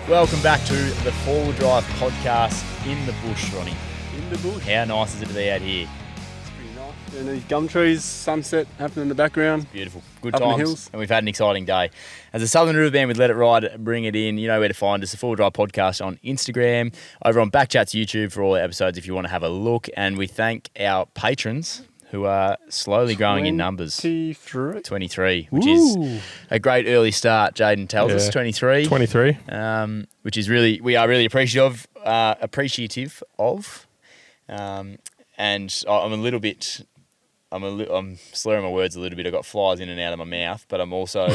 Welcome back to the Four-Wheel Drive podcast in the bush, Ronnie. In the bush. How nice is it to be out here? It's pretty nice. And these gum trees, sunset happening in the background. Beautiful. Good Up in the times. hills. And we've had an exciting day. As a Southern River band with Let It Ride, bring it in. You know where to find us. The Four-Wheel Drive podcast on Instagram, over on BackChat's YouTube for all our episodes if you want to have a look. And we thank our patrons who are slowly growing in numbers. 23, which is a great early start, Jaden tells us. 23. 23. Which is really, we are really appreciative of. And I'm a little bit, I'm slurring my words a little bit. I've got flies in and out of my mouth, but I'm also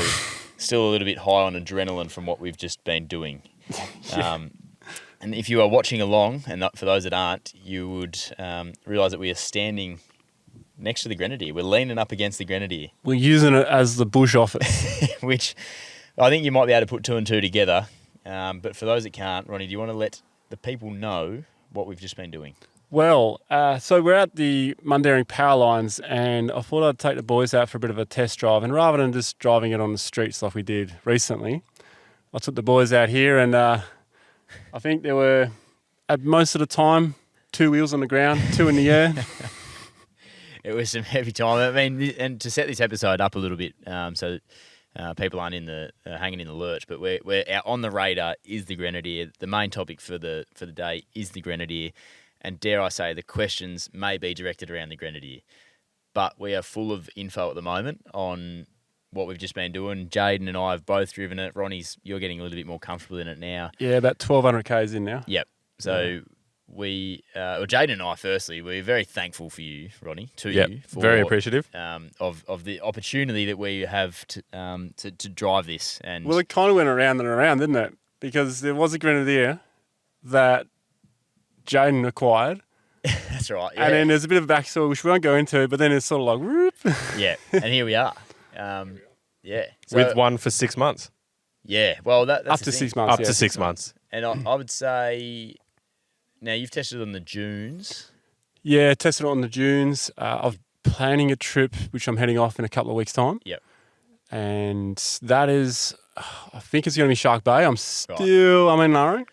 still a little bit high on adrenaline from what we've just been doing. And if you are watching along, and for those that aren't, you would realise that we are standing next to the Grenadier. We're leaning up against the Grenadier. We're using it as the bush office. Which I think you might be able to put two and two together. But for those that can't, Ronnie, do you want to let the people know what we've just been doing? Well, so we're at the Mundaring powerlines, and I thought I'd take the boys out for a bit of a test drive. And rather than just driving it on the streets like we did recently, I took the boys out here, and I think there were, at most of the time, 2 wheels on the ground, 2 in the air. It was some heavy time. I mean, and to set this episode up a little bit, so people aren't in the hanging in the lurch, but we're out on the radar is the Grenadier. The main topic for the day is the Grenadier, and dare I say, the questions may be directed around the Grenadier. But we are full of info at the moment on what we've just been doing. Jaden and I have both driven it. Ronnie's, you're getting a little bit more comfortable in it now. Yeah, about 1,200 Ks in now. Yep. So. Jaden and I, firstly, we're very thankful for you, Ronnie, you. For, very appreciative. Of the opportunity that we have to drive this. And Well, it kind of went around and around, didn't it? Because there was a Grenadier that Jaden acquired. That's right. Yeah. And then there's a bit of a backstory, which we won't go into, but then it's sort of like, whoop. Yeah, and here we are. Yeah. So, With one for 6 months. Yeah, well, that's up to the thing. 6 months. Up to 6 months. And I would say, now you've tested on the dunes. Yeah, tested it on the dunes. I'm planning a trip, which I'm heading off in a couple of weeks' time. Yep. And that is, I think it's going to be Shark Bay. I'm in Mundaring.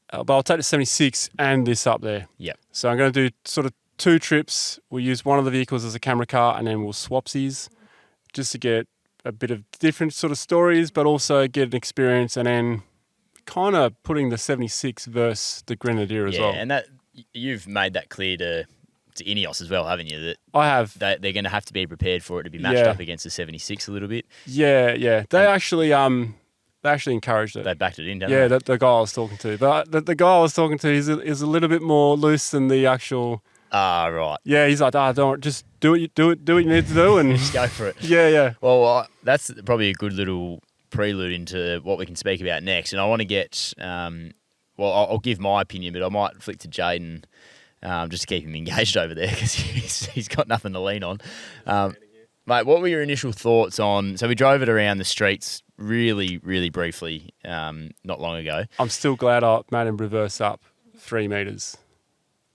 But I'll take the 76 and this up there. Yep. So I'm going to do sort of 2 trips. We'll use one of the vehicles as a camera car, and then we'll swapsies just to get a bit of different sort of stories, but also get an experience, and then kind of putting the 76 versus the Grenadier as well. Yeah, and that you've made that clear to Ineos as well, haven't you? That I have. they're going to have to be prepared for it to be matched up against the 76 a little bit. Yeah. They actually encouraged it. They backed it in, don't Yeah, they? the guy I was talking to. But the guy I was talking to is a little bit more loose than the actual. Ah, right. Yeah, he's like, don't just do what you need to do, and Just go for it. Yeah. Well, that's probably a good little prelude into what we can speak about next. And I want to get, I'll give my opinion, but I might flick to Jaden just to keep him engaged over there because he's got nothing to lean on. Mate, what were your initial thoughts on, so we drove it around the streets really, really briefly not long ago. I'm still glad I made him reverse up 3 meters.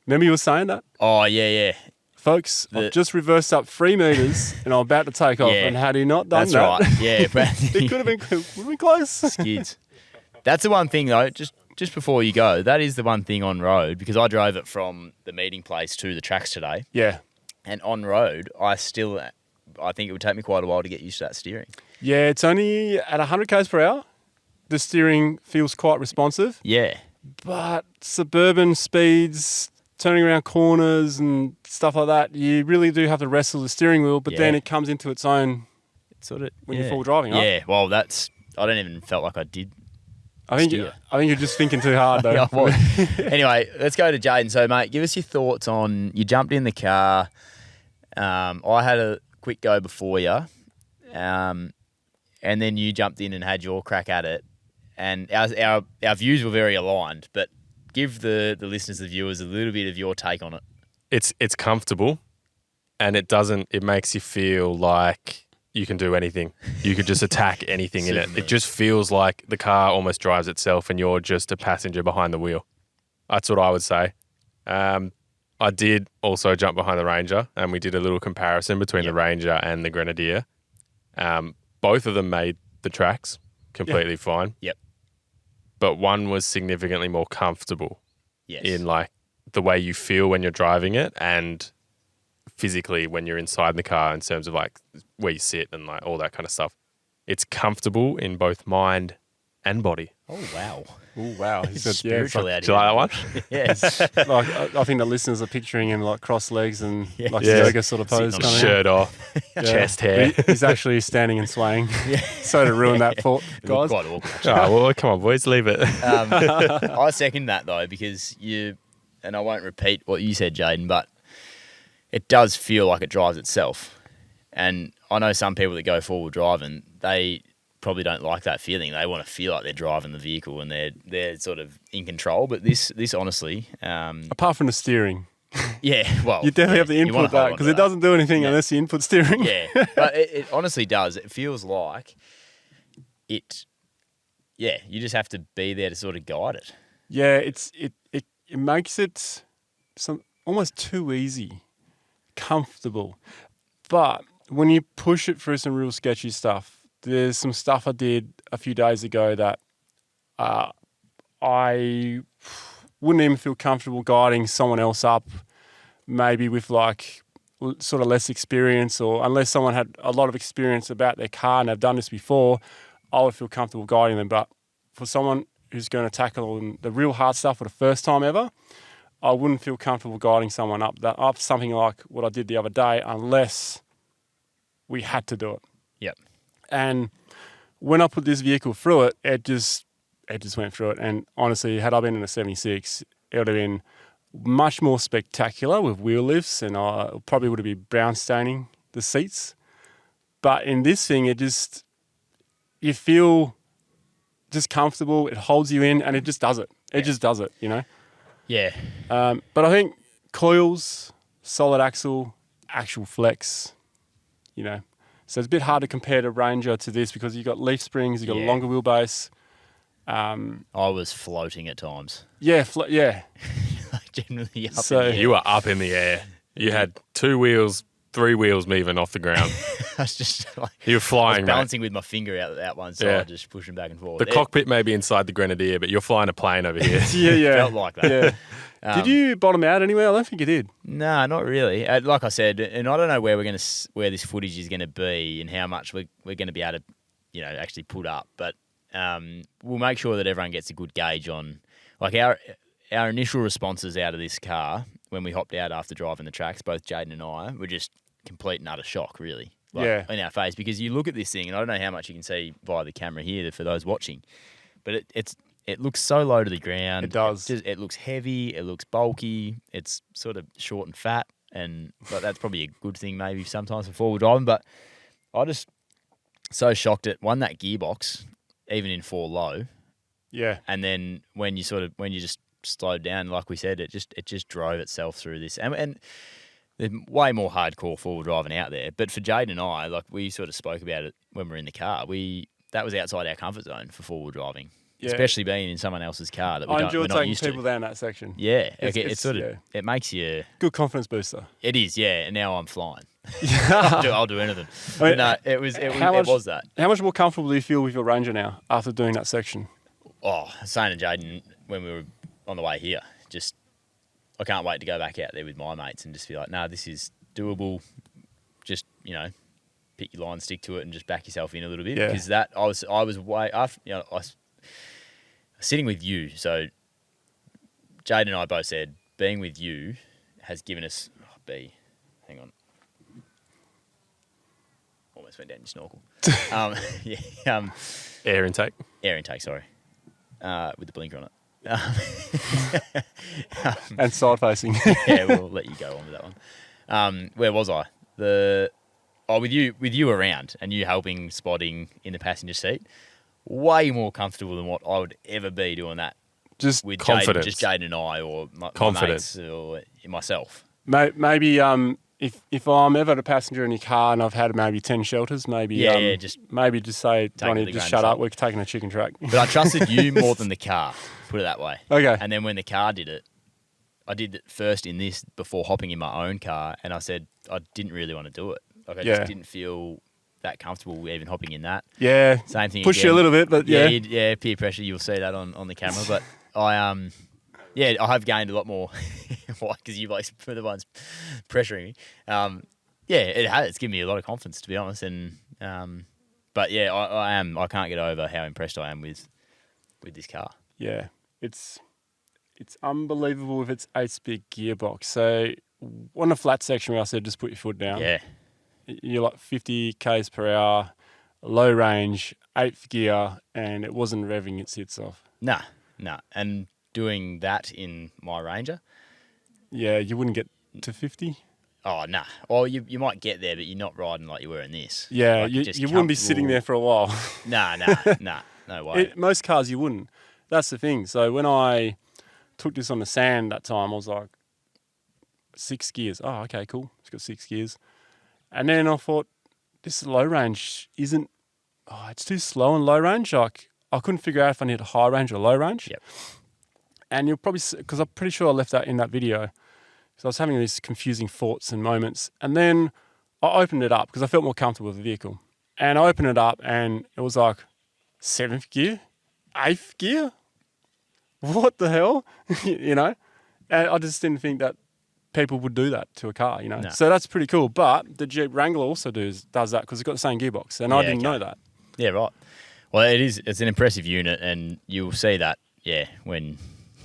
Remember you were saying that? Oh, yeah. Folks, I've just reversed up 3 meters and I'm about to take off. Yeah. And had he not done That's that, right. Yeah, it would have been close. Skids. That's the one thing, though, just before you go, that is the one thing on road, because I drove it from the meeting place to the tracks today. Yeah. And on road, I think it would take me quite a while to get used to that steering. Yeah, it's only at 100 k's per hour. The steering feels quite responsive. Yeah. But suburban speeds, turning around corners and stuff like that, you really do have to wrestle the steering wheel, but then it comes into its own Sort of when you're full driving, right? Yeah, well, I don't even felt like I did. I think you're just thinking too hard, though. Yeah, well, anyway, let's go to Jaden. So, mate, give us your thoughts on, you jumped in the car. I had a quick go before you, and then you jumped in and had your crack at it. And our views were very aligned, but give the listeners, the viewers, a little bit of your take on it. It's comfortable, and it makes you feel like you can do anything. You could just attack anything in it. It just feels like the car almost drives itself and you're just a passenger behind the wheel. That's what I would say. I did also jump behind the Ranger, and we did a little comparison between the Ranger and the Grenadier. Both of them made the tracks completely fine. Yep. but one was significantly more comfortable Yes. in like the way you feel when you're driving it and physically when you're inside the car in terms of like where you sit and like all that kind of stuff. It's comfortable in both mind and body. Oh, wow. Oh, wow. He said, Spiritual out Do you here. like that one? Yes. like, I think the listeners are picturing him like cross legs and like Yeah. yoga sort of pose. Sitting on a coming out. Shirt off, Yeah. chest hair. He's actually standing and swaying. So to ruin that thought, It looked guys. quite awkward, actually. Well, come on, boys, leave it. I second that, though, because and I won't repeat what you said, Jaden, but it does feel like it drives itself. And I know some people that go forward driving, they probably don't like that feeling. They want to feel like they're driving the vehicle and they're sort of in control. But this honestly, Apart from the steering, yeah, well, you definitely have to you wanna input that hold on because to it doesn't do anything unless you input steering. Yeah, but it honestly does. It feels like it. Yeah, you just have to be there to sort of guide it. Yeah, it makes it almost too easy, comfortable. But when you push it through some real sketchy stuff, there's some stuff I did a few days ago that I wouldn't even feel comfortable guiding someone else up, maybe with like sort of less experience, or unless someone had a lot of experience about their car and they've done this before, I would feel comfortable guiding them. But for someone who's going to tackle the real hard stuff for the first time ever, I wouldn't feel comfortable guiding someone up something like what I did the other day unless we had to do it. Yep. And when I put this vehicle through it, it just went through it. And honestly, had I been in a 76, it would have been much more spectacular with wheel lifts, and I probably would have been brown staining the seats. But in this thing, you feel just comfortable. It holds you in, and it just does it. It just does it, you know. Yeah. But I think coils, solid axle, actual flex, you know. So it's a bit hard to compare the Ranger to this because you've got leaf springs, you've got a Yeah. longer wheelbase. I was floating at times. Yeah. Generally up So- in the air. You were up in the air. You had 2 wheels, 3 wheels moving off the ground. I was just like You were I was flying, mate. balancing with my finger out one side, Yeah. just pushing back and forward. The cockpit may be inside the Grenadier, but you're flying a plane over here. Yeah. felt like that. Yeah. Did you bottom out anywhere? I don't think you did. No, not really. Like I said, and I don't know where where this footage is going to be and how much we're going to be able to, actually put up. But we'll make sure that everyone gets a good gauge on, like our initial responses out of this car when we hopped out after driving the tracks. Both Jaden and I were just complete and utter shock, really. In our face, because you look at this thing, and I don't know how much you can see via the camera here for those watching, but it looks so low to the ground. It does. It looks heavy. It looks bulky. It's sort of short and fat, but that's probably a good thing maybe sometimes for forward driving. But I just so shocked at that gearbox, even in 4 low, Yeah. and then when you just slowed down, like we said, it just drove itself through this, and there's way more hardcore forward driving out there. But for Jade and I, like we sort of spoke about it when we were in the car, that was outside our comfort zone for forward driving. Yeah. Especially being in someone else's car that I enjoy we're not taking used people to. down that section. Yeah, It's it makes you. Good confidence booster. It is, yeah. And now I'm flying. I'll do anything. I mean, But no, it was that. How much more comfortable do you feel with your Ranger now after doing that section? Oh, saying to Jaden when we were on the way here, I can't wait to go back out there with my mates and just be like, nah, this is doable. Just pick your line, stick to it, and just back yourself in a little bit. Yeah. Because I was way after I was sitting with you. So Jade and I both said being with you has given us hang on. Almost went down your snorkel. Air intake. Air intake, sorry. With the blinker on it. And side facing. Yeah, we'll let you go on with that one. Where was I? With you around and you helping spotting in the passenger seat. Way more comfortable than what I would ever be doing that Just with confidence. Jaden and I, or my Confidence. mates, or myself. maybe if I'm ever the passenger in your car and I've had maybe 10 shelters, maybe just maybe just say, take it Ronnie, with a just grain shut of up. salt. We're taking a chicken track. But I trusted you more than the car. Put it that way. Okay. And then when the car did it, I did it first in this before hopping in my own car, and I said I didn't really want to do it. Like I Yeah. just didn't feel that comfortable even hopping in that. Yeah. Same thing. Push again. you a little bit, but yeah. Yeah, peer pressure. You'll see that on the camera. But I have gained a lot more. Why? Because you like were the ones pressuring me. It has. It's given me a lot of confidence, to be honest. And but yeah, I can't get over how impressed I am with this car. Yeah, it's unbelievable with its 8-speed gearbox. So on a flat section where I said just put your foot down. Yeah. You're like 50 k's per hour, low range, 8th gear, and it wasn't revving its hits off. Nah. And doing that in my Ranger. Yeah, you wouldn't get to 50. Oh, nah. Well, you might get there, but you're not riding like you were in this. Yeah, like, you wouldn't be sitting there for a while. Nah. No way. Most cars you wouldn't. That's the thing. So when I took this on the sand that time, I was like, 6 gears. Oh, okay, cool. It's got 6 gears. And then I thought, this low range isn't, it's too slow on low range. Like, I couldn't figure out if I needed high range or low range. Yep. And you'll probably, because I'm pretty sure I left that in that video. So I was having these confusing thoughts and moments. And then I opened it up because I felt more comfortable with the vehicle. And I opened it up and it was like 7th gear, 8th gear. What the hell? And I just didn't think that people would do that to a car, No. So that's pretty cool. But the Jeep Wrangler also does that because it's got the same gearbox. And I didn't know that. Yeah, right. Well, it's an impressive unit, and you'll see that, when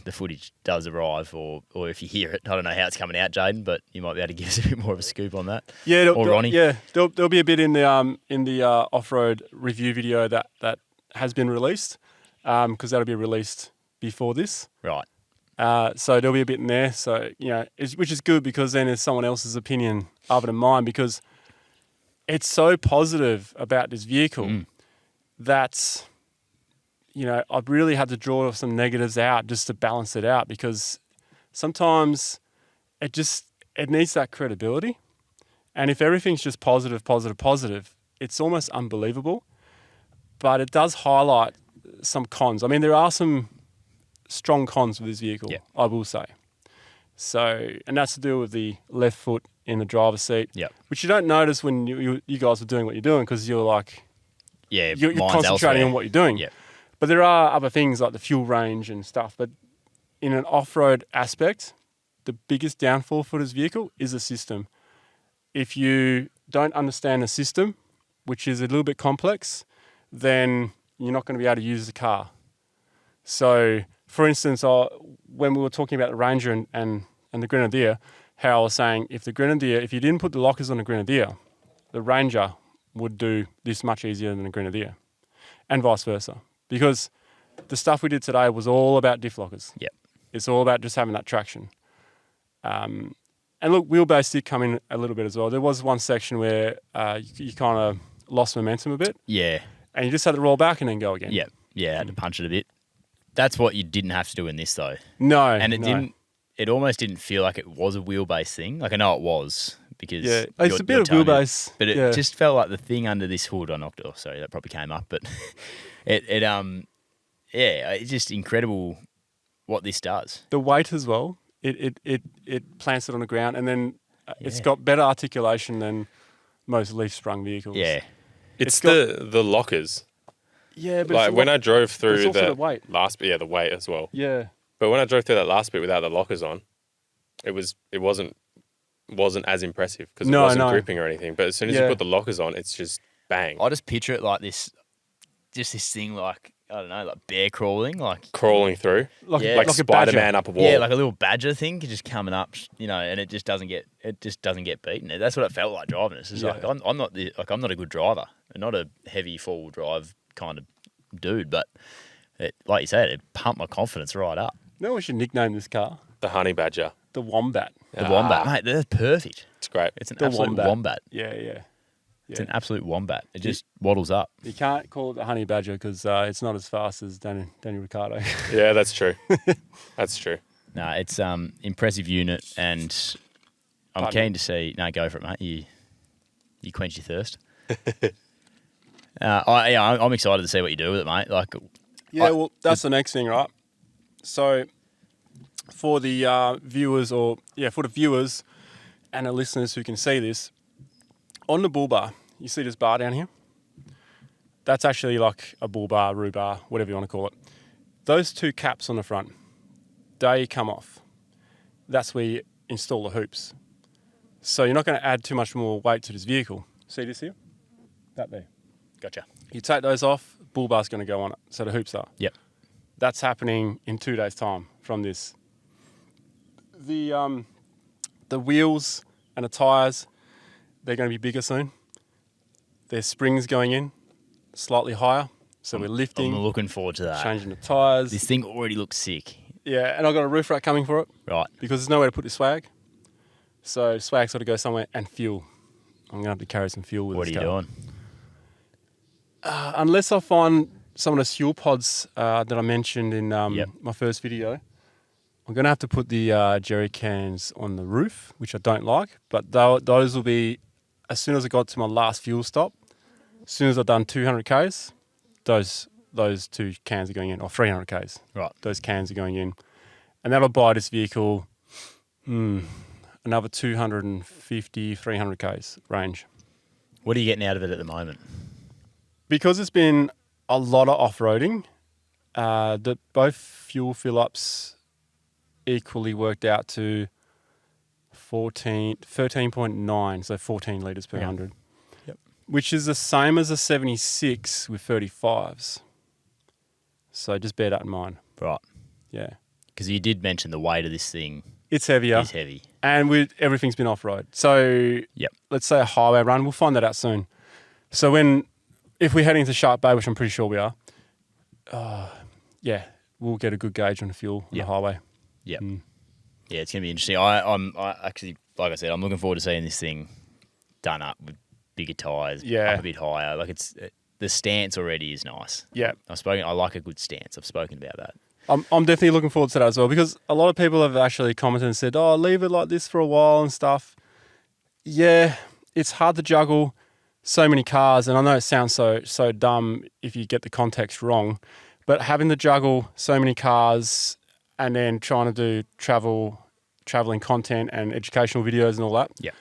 the footage does arrive, or if you hear it. I don't know how it's coming out, Jaden, but you might be able to give us a bit more of a scoop on that. Yeah, or Ronnie. Yeah, there'll be a bit in the off-road review video that has been released, because that'll be released before this. Right. So there'll be a bit in there. So which is good because then there's someone else's opinion other than mine, because it's so positive about this vehicle that I've really had to draw some negatives out just to balance it out, because sometimes it needs that credibility. And if everything's just positive, it's almost unbelievable. But it does highlight some cons. I mean, there are some strong cons with this vehicle, I will say. So, and that's to do with the left foot in the driver's seat, which you don't notice when you guys are doing what you're doing, because you're like, you're concentrating on what you're doing. Yep. But there are other things like the fuel range and stuff. But in an off-road aspect, the biggest downfall for this vehicle is the system. If you don't understand the system, which is a little bit complex, then you're not going to be able to use the car. So, for instance, when we were talking about the Ranger and the Grenadier, how I was saying if you didn't put the lockers on the Grenadier, the Ranger would do this much easier than the Grenadier, and vice versa. Because the stuff we did today was all about diff lockers. Yep. It's all about just having that traction. And look, wheelbase did come in a little bit as well. There was one section where you kind of lost momentum a bit. Yeah. And you just had to roll back and then go again. Yep. Yeah, had to punch it a bit. That's what you didn't have to do in this, though. No. And it almost didn't feel like it was a wheelbase thing. Like, I know it was, because it's a bit of wheelbase. But it just felt like the thing under this hood I knocked off. Sorry, that probably came up. But it's just incredible what this does. The weight as well. It plants it on the ground, and then it's got better articulation than most leaf-sprung vehicles. Yeah. It's the lockers. Yeah, but like when I drove through the weight. last bit, the weight as well. Yeah. But when I drove through that last bit without the lockers on, it wasn't as impressive because it wasn't gripping or anything. But as soon as you put the lockers on, it's just bang. I just picture it like this, just this thing like, I don't know, like bear crawling, like crawling through, like Spider-Man up a wall. Yeah, like a little badger thing, just coming up, and it just doesn't get beaten. That's what it felt like driving it. It's like I'm not a good driver, and not a heavy four-wheel drive kind of dude, but like you said, it pumped my confidence right up. You know what we should nickname this car? The Honey Badger. The Wombat. The Wombat, mate. That's perfect. It's great. It's an absolute wombat. Yeah. It's an absolute wombat. It just waddles up. You can't call it the Honey Badger because it's not as fast as Daniel Ricciardo. Yeah, that's true. That's true. No, it's impressive unit, and I'm keen to see. No, go for it, mate. You quench your thirst. I'm excited to see what you do with it, mate. That's the next thing, right? So, for the viewers and the listeners who can see this, on the bull bar, you see this bar down here? That's actually like a bull bar, roo bar, whatever you want to call it. Those 2 caps on the front, they come off. That's where you install the hoops. So you're not going to add too much more weight to this vehicle. See this here? That there. Gotcha. You take those off, bull bar's going to go on it. So the hoops are. Yep. That's happening in 2 days' time from this. The wheels and the tyres, they're going to be bigger soon. There's springs going in, slightly higher. So we're lifting. I'm looking forward to that. Changing the tyres. This thing already looks sick. Yeah, and I've got a roof rack coming for it. Right. Because there's nowhere to put the swag. So swag's got to go somewhere, and fuel. I'm going to have to carry some fuel with What this are you car. doing? Unless I find some of the fuel pods that I mentioned in my first video, I'm going to have to put the jerry cans on the roof, which I don't like. But those will be, as soon as I got to my last fuel stop, as soon as I've done 200 Ks, those 2 cans are going in, or 300 Ks. Right. Those cans are going in. And that'll buy this vehicle another 250, 300 Ks range. What are you getting out of it at the moment? Because it's been a lot of off-roading, both fuel fill-ups equally worked out to 13.9, so 14 litres per 100. Yep. Which is the same as a 76 with 35s. So just bear that in mind. Right. Yeah. Because you did mention the weight of this thing It's heavier. is heavy. And everything's been off-road. So Yep. let's say a highway run, we'll find that out soon. So if we're heading to Shark Bay, which I'm pretty sure we are, we'll get a good gauge on the fuel on the highway. Yep. Yeah, it's going to be interesting. I actually, like I said, I'm looking forward to seeing this thing done up with bigger tyres, Yeah. up a bit higher. Like the stance already is nice. Yeah. I like a good stance. I've spoken about that. I'm definitely looking forward to that as well, because a lot of people have actually commented and said, oh, leave it like this for a while and stuff. Yeah, it's hard to juggle so many cars, and I know it sounds so dumb if you get the context wrong, but having to juggle so many cars and then trying to do traveling content and educational videos and all that. Yeah.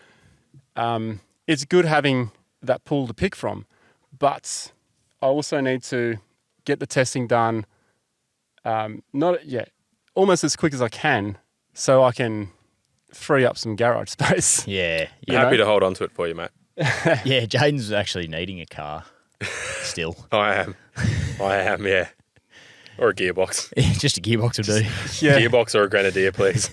It's good having that pool to pick from, but I also need to get the testing done almost as quick as I can, so I can free up some garage space. Yeah. Happy to hold on to it for you, mate. Yeah, Jaden's actually needing a car still. I am, yeah. Or a gearbox. Just a gearbox will do. Yeah. Gearbox or a Grenadier, please.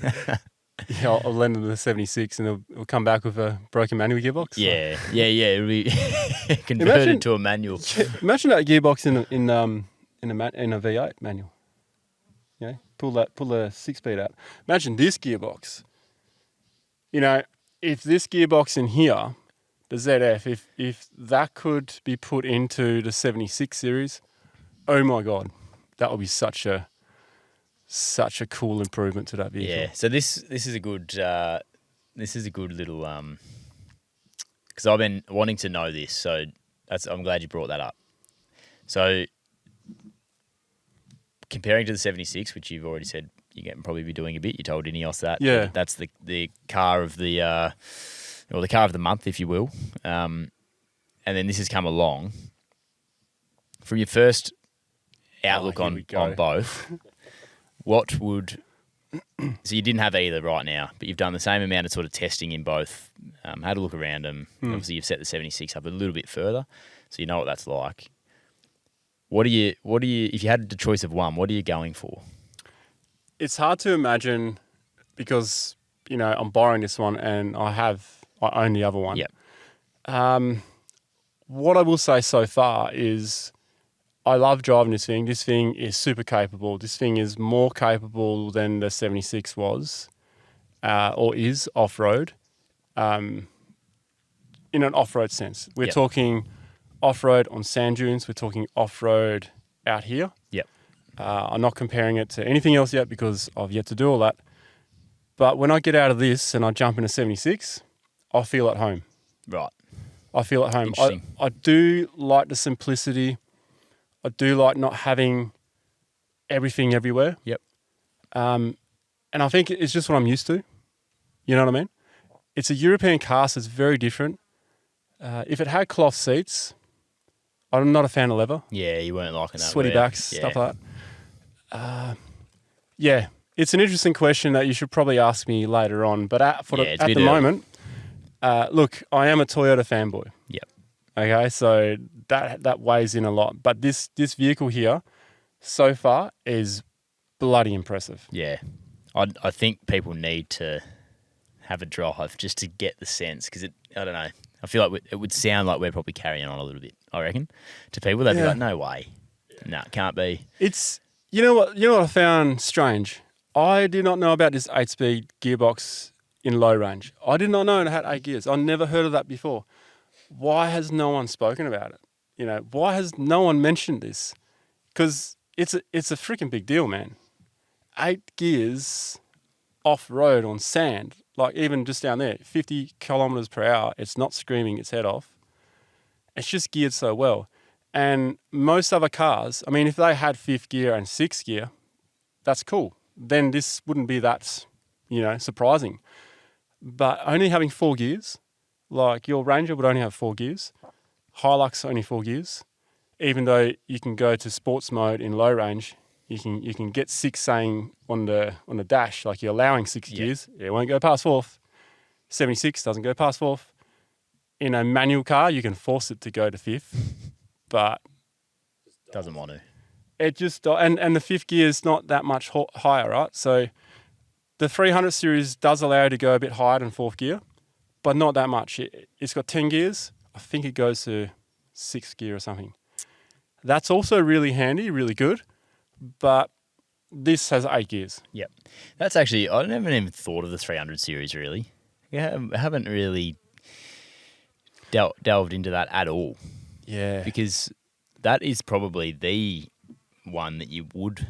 Yeah, I'll lend them the 76 and it'll come back with a broken manual gearbox. Yeah. It'll be converted to a manual. Imagine that gearbox in a V8 manual. Yeah, pull the 6-speed out. Imagine this gearbox. You know, if this gearbox in here, the ZF, if that could be put into the 76 series, oh my God, that would be such a cool improvement to that vehicle. Yeah. So this is a good little because I've been wanting to know this, so I'm glad you brought that up. So comparing to the 76, which you've already said you're going to probably be doing a bit, you told Ineos that. Yeah. That's the car of the the car of the month, if you will. And then this has come along. From your first outlook on both, what would... So you didn't have either right now, but you've done the same amount of sort of testing in both, had a look around them. Obviously, you've set the 76 up a little bit further, so you know what that's like. What do you? If you had the choice of one, what are you going for? It's hard to imagine because, I'm borrowing this one and I own the other one. Yep. What I will say so far is I love driving this thing. This thing is super capable. This thing is more capable than the 76 was or is off-road in an off-road sense. We're talking off-road on sand dunes. We're talking off-road out here. Yep. I'm not comparing it to anything else yet because I've yet to do all that. But when I get out of this and I jump into 76, I feel at home. Right. I feel at home. Interesting. I do like the simplicity. I do like not having everything everywhere. Yep. And I think it's just what I'm used to. You know what I mean? It's a European car, so it's very different. If it had cloth seats, I'm not a fan of leather. Yeah, you weren't liking that. Sweaty backs, stuff like that. Yeah, it's an interesting question that you should probably ask me later on. But at the moment, look, I am a Toyota fanboy. Yep. Okay, so that weighs in a lot. But this vehicle here, so far, is bloody impressive. Yeah. I think people need to have a drive just to get the sense, because I don't know. I feel like it would sound like we're probably carrying on a little bit, I reckon, to people. They'd be like, no way. No, it can't be. It's, you know what I found strange? I did not know about this 8-speed gearbox in low range. I did not know it had 8 gears. I never heard of that before. Why has no one spoken about it? Why has no one mentioned this? Because it's a freaking big deal, man. 8 gears off-road on sand, like even just down there, 50 kilometers per hour, it's not screaming its head off. It's just geared so well. And most other cars, I mean, if they had 5th gear and 6th gear, that's cool. Then this wouldn't be that, surprising. But only having 4 gears, like your Ranger would only have 4 gears. Hilux only 4 gears. Even though you can go to sports mode in low range, you can get 6 saying on the dash, like you're allowing 6 gears. It won't go past 4th. 76 doesn't go past 4th. In a manual car, you can force it to go to 5th, but doesn't want to. It just and the 5th gear is not that much higher, right? So the 300 series does allow you to go a bit higher than 4th gear, but not that much. It's got 10 gears. I think it goes to 6th gear or something. That's also really handy, really good. But this has 8 gears. Yep. That's actually, I never even thought of the 300 series, really. I haven't really delved into that at all. Yeah. Because that is probably the one that you would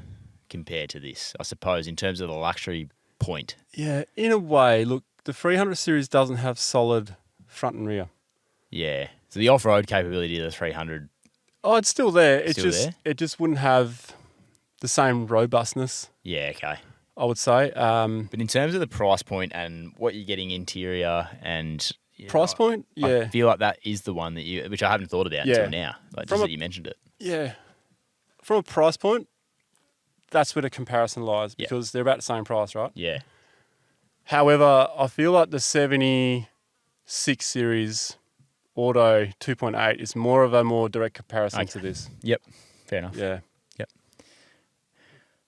compare to this, I suppose, in terms of the luxury point. Yeah, in a way. Look, the 300 series doesn't have solid front and rear. Yeah. So the off-road capability of the 300... Oh, it's still there. There? It just wouldn't have the same robustness. Yeah, okay. I would say. But in terms of the price point and what you're getting interior and... Price point? Yeah. I feel like that is the one that which I haven't thought about until now. Like just that you mentioned it. Yeah. From a price point, that's where the comparison lies because they're about the same price, right? Yeah. However, I feel like the 76 series Auto 2.8 is more of a more direct comparison to this. Yep. Fair enough. Yeah. Yep.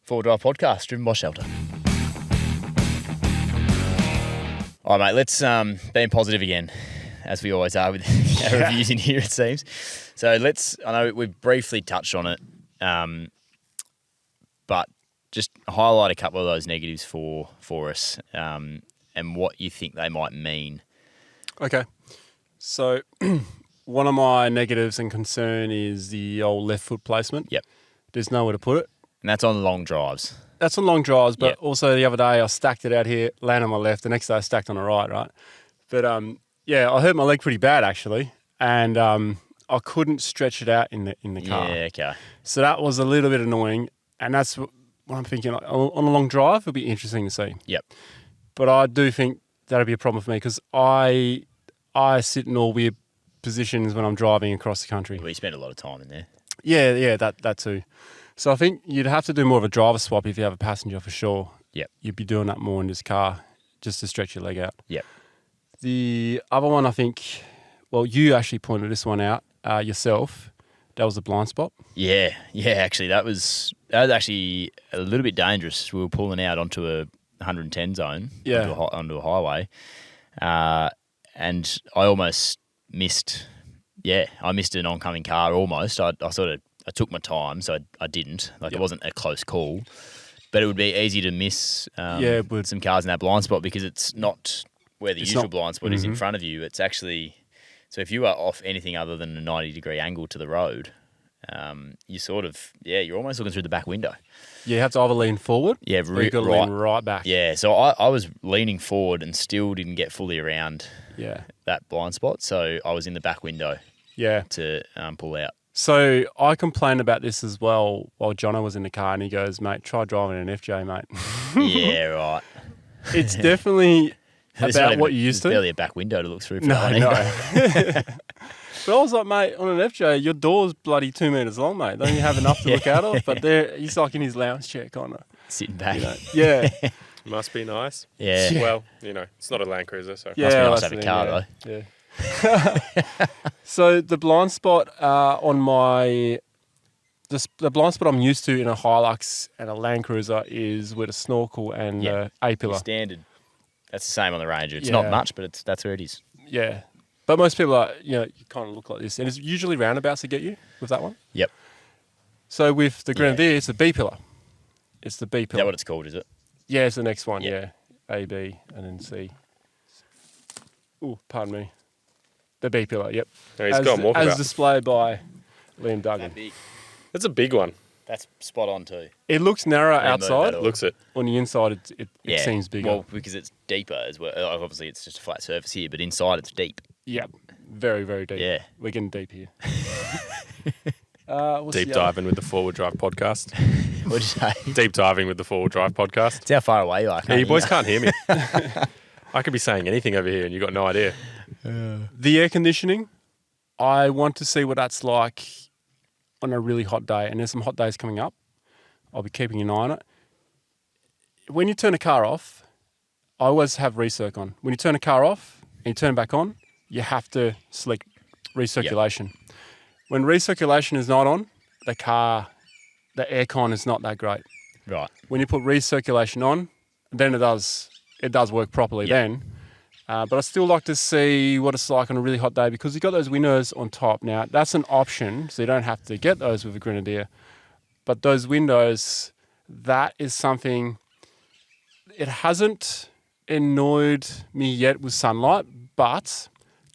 Four Drive Podcast, driven by Shelter. All right, mate, let's be positive again, as we always are with our reviews in here, it seems. So I know we've briefly touched on it, but just highlight a couple of those negatives for us and what you think they might mean. Okay. So one of my negatives and concern is the old left foot placement. Yep. There's nowhere to put it. And that's on long drives. That's on long drives, but also the other day I stacked it out here, landed on my left. The next day I stacked on the right? But I hurt my leg pretty bad actually, and I couldn't stretch it out in the car. Yeah, okay. So that was a little bit annoying, and that's what I'm thinking. On a long drive, it'll be interesting to see. Yep. But I do think that'll be a problem for me because I sit in all weird positions when I'm driving across the country. Well, you spend a lot of time in there. Yeah, that too. So I think you'd have to do more of a driver swap if you have a passenger for sure. Yep. You'd be doing that more in this car just to stretch your leg out. Yep. The other one, I think, well, you actually pointed this one out yourself. That was the blind spot. Yeah. Actually, that was actually a little bit dangerous. We were pulling out onto a 110 zone, onto a highway, and I almost missed. Yeah, I missed an oncoming car almost. I took my time, so I didn't. It wasn't a close call, but it would be easy to miss some cars in that blind spot because it's not where the usual blind spot is in front of you. It's actually, so if you are off anything other than a 90-degree angle to the road, you're almost looking through the back window. Yeah, you have to either lean forward or you've got to lean right back. Yeah, so I was leaning forward and still didn't get fully around that blind spot, so I was in the back window to pull out. So I complained about this as well while Jono was in the car and he goes, mate, try driving an FJ, mate. Yeah, right. It's definitely about what you used There's to. barely a back window to look through. For No, that one no. either. But I was like, mate, on an FJ, your door's bloody 2 meters long, mate. Don't you have enough to look out of? But there, he's like in his lounge chair, kind of. Sitting back. You know, yeah. Must be nice. Yeah. Yeah. Well, it's not a Land Cruiser, so. Yeah, Must be nice that's to have a the car, thing, yeah. So the blind spot on my... The blind spot I'm used to in a Hilux and a Land Cruiser is with a snorkel and A-pillar. Standard. That's the same on the Ranger. It's not much, but that's where it is. Yeah. But most people are, you kind of look like this. And it's usually roundabouts that get you with that one. Yep. So with the Grenadier, it's the B-pillar. It's the Is B-pillar. that what it's called, is it? Yeah, it's the next one, Yeah. A, B, and then C. Oh, pardon me. The B-pillar, yep. No, he's got walkabout. As displayed by Liam Duggan. big. That's a big one. That's spot on too. It looks narrow Don't move outside. at all. Looks it. On the inside, it seems bigger. Well, because it's deeper as well. Obviously, it's just a flat surface here, but inside it's deep. Yep. Very, very deep. Yeah. We're getting deep here. Deep diving with the Forward Drive podcast. What'd you say? Deep diving with the Forward Drive podcast. It's how far away you are. Yeah, you boys can't hear me. I could be saying anything over here and you got no idea. The air conditioning, I want to see what that's like on a really hot day. And there's some hot days coming up. I'll be keeping an eye on it. When you turn a car off, I always have recirc on. When you turn a car off and you turn it back on, you have to select recirculation. When recirculation is not on, the aircon is not that great. Right. When you put recirculation on, then it does work properly then. But I still like to see what it's like on a really hot day because you've got those windows on top. Now, that's an option, so you don't have to get those with a Grenadier. But those windows, that is something, it hasn't annoyed me yet with sunlight, but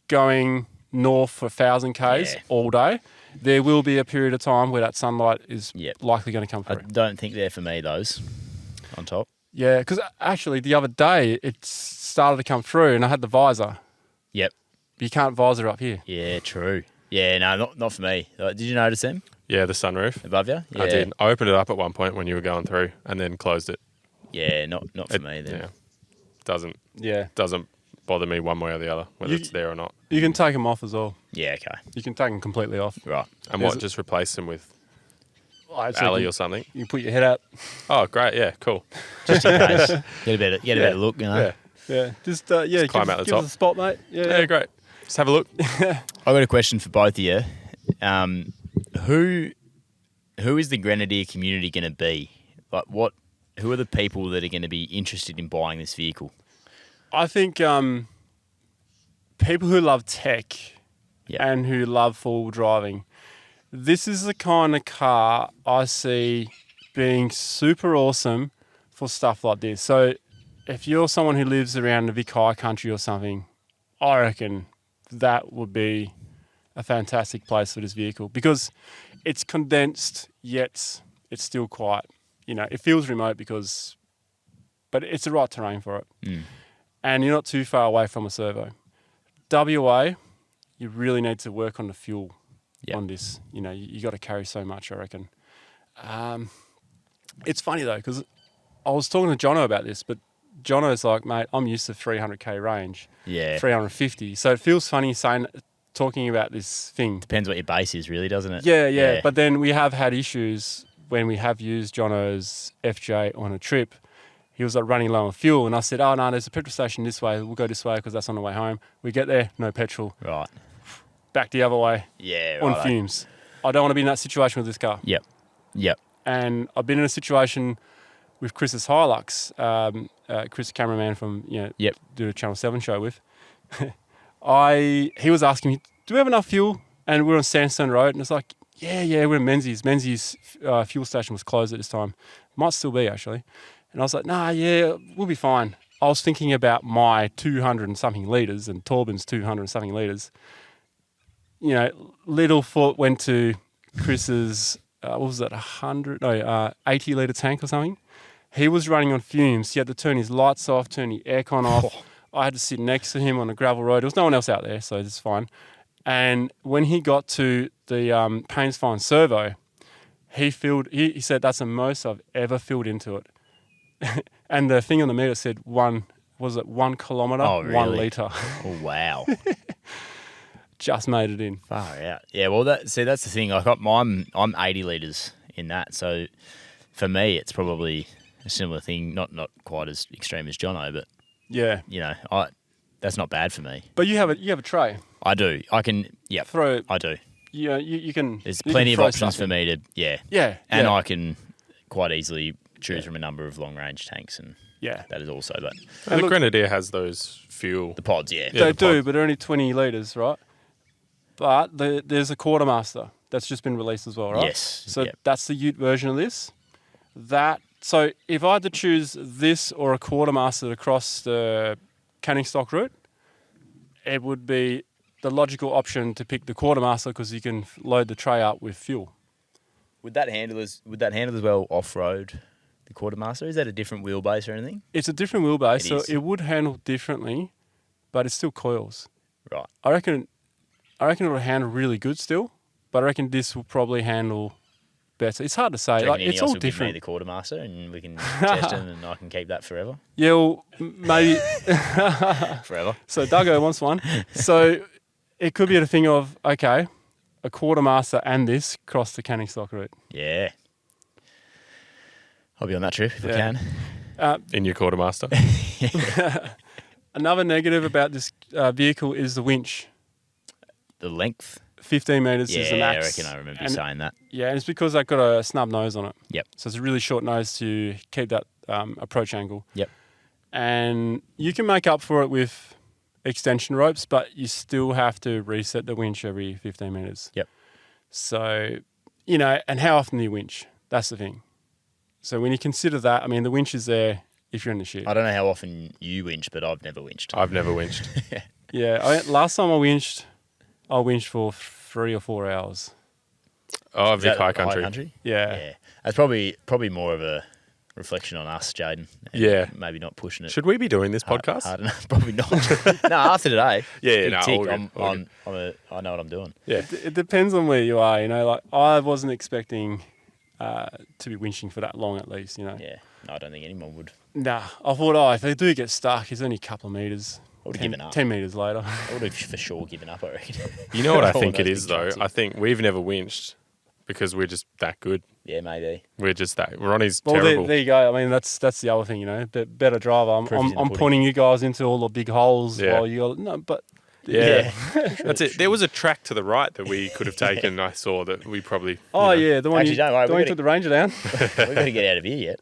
going north for 1,000 Ks all day, there will be a period of time where that sunlight is likely going to come I through. don't think they're for me, those on top. Yeah, because actually the other day it started to come through and I had the visor. Yep. But you can't visor up here. Yeah, true. Yeah, no, not for me. Did you notice them Yeah, the sunroof. above you? Yeah. I did. I opened it up at one point when you were going through and then closed it. Yeah, not for me then. Yeah. Doesn't Yeah. bother me one way or the other, whether it's there or not. You can take them off as well. Yeah, okay. You can take them completely off. Right. And what, just replace them with So alley you, or something? you can put your head out. Oh, great. Yeah, cool. Just in case. Get a better look, you know. Yeah. Yeah. Just climb out the give top. us a spot, mate. Yeah, great. Just have a look. I've got a question for both of you. Who is the Grenadier community going to be? Like, who are the people that are going to be interested in buying this vehicle? I think people who love tech and who love four-wheel driving, this is the kind of car I see being super awesome for stuff like this. So if you're someone who lives around the Vic High country or something, I reckon that would be a fantastic place for this vehicle because it's condensed, yet it's still quite, it feels remote but it's the right terrain for it. Mm. And you're not too far away from a servo. WA, you really need to work on the fuel on this. You got to carry so much, I reckon. It's funny though, because I was talking to Jono about this, but Jono's like, mate, I'm used to 300k range, 350. So it feels funny talking about this thing. Depends what your base is, really, doesn't it? Yeah. But then we have had issues when we have used Jono's FJ on a trip. He was like running low on fuel, and I said, "Oh no, there's a petrol station this way. We'll go this way because that's on the way home." We get there, no petrol. Right. Back the other way. Yeah. On Right. fumes. I don't want to be in that situation with this car. Yep. And I've been in a situation with Chris's Hilux, Chris, cameraman from do a Channel 7 show with. He was asking me, "Do we have enough fuel?" And we're on Sandstone Road, and it's like, "Yeah, we're in Menzies. Menzies fuel station was closed at this time. Might still be actually." And I was like, "Nah, yeah, we'll be fine." I was thinking about my 200 and something litres and Torben's 200 and something litres. Littlefoot went to Chris's, 80 litre tank or something. He was running on fumes. He had to turn his lights off, turn the aircon off. I had to sit next to him on a gravel road. There was no one else out there, so it's fine. And when he got to the Paynes Fine servo, he said that's the most I've ever filled into it. And the thing on the meter said 1 was it 1 kilometre, Oh, 1 really? litre. Oh, wow. Just made it in. Far out. Yeah, well, that's the thing. I'm 80 litres in that, so for me, it's probably a similar thing. Not quite as extreme as Jono, but Yeah. that's not bad for me. But you have a tray. I do. I can. Yeah, Throw. I do. Yeah, you can. There's you plenty can of throw options stuff for in. me to. Yeah. Yeah. And yeah. I can quite easily choose from a number of long range tanks, and Yeah. that is also. But And the look- Grenadier has those fuel. the pods, yeah. They the do, pod. but they're only 20 litres, right? But there's a quartermaster that's just been released as well, right? Yes, So yep. that's the Ute version of this. So if I had to choose this or a quartermaster to cross the canning stock route, it would be the logical option to pick the quartermaster because you can load the tray up with fuel. Would that handle as well off road? The quartermaster, is that a different wheelbase or anything? It's a different wheelbase, It so is. it would handle differently, but it still coils. Right. I reckon it'll handle really good still, but I reckon this will probably handle better. It's hard to say. Do you Like, reckon it's Ineos all will give me different. the quartermaster and we can test it and I can keep that forever? Yeah, well, maybe. Forever. So Duggo wants one. So it could be a thing of, okay, a quartermaster and this cross the canning stock route. Yeah. I'll be on that trip if I Yeah. can. In your quartermaster. Another negative about this vehicle is the winch. The length. 15 metres is the Yeah, I max. reckon I remember you And- saying that. Yeah, and it's because I've got a snub nose on it. Yep. So it's a really short nose to keep that approach angle. Yep. And you can make up for it with extension ropes, but you still have to reset the winch every 15 metres. Yep. So, and how often do you winch? That's the thing. So when you consider that, I mean, the winch is there if you're in the shit. I don't know how often you winch, but I've never winched. I've never winched. Yeah, last time I winched for 3 or 4 hours. Oh, Is Vic that High Country. Yeah. Yeah. That's probably more of a reflection on us, Jaden. and Yeah. Maybe not pushing it. Should we be doing this podcast? Hard enough. Probably not. No, after today. Yeah, big no, tick. all good, I know what I'm doing. Yeah. It depends on where you are, Like, I wasn't expecting to be winching for that long at least, Yeah. No, I don't think anyone would. Nah, I thought, if they do get stuck, it's only a couple of metres. I would have given up. 10 metres later. I would have for sure given up, I reckon. You know what I All think it those is, big though? trucks, I think we've never winched because we're just that good. Yeah, maybe. We're just that. Ronnie's Well, terrible. there you go. I mean, that's the other thing, Better driver. Proof is in the I'm pudding. pointing you guys into all the big holes Yeah. while you no, but Yeah. That's it. There was a track to the right that we could have taken. I saw that we probably. Oh yeah, the one Actually, you, don't worry, the one we you took the Ranger down. We've got to get out of here yet.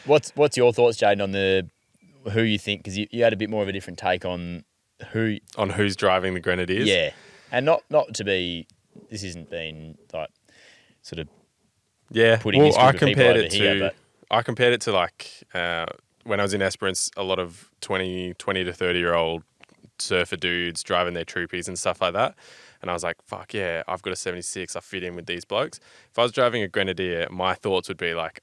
What's your thoughts, Jaden, on who you think? Because you had a bit more of a different take on who. On who's driving the Grenadiers. Yeah, and not to be. This isn't being like sort of Yeah. putting this I group of people compared over it here, to. but I compared it to like when I was in Esperance, a lot of 20 to 30-year-old surfer dudes driving their troopies and stuff like that. And I was like, fuck yeah, I've got a 76. I fit in with these blokes. If I was driving a Grenadier, my thoughts would be like,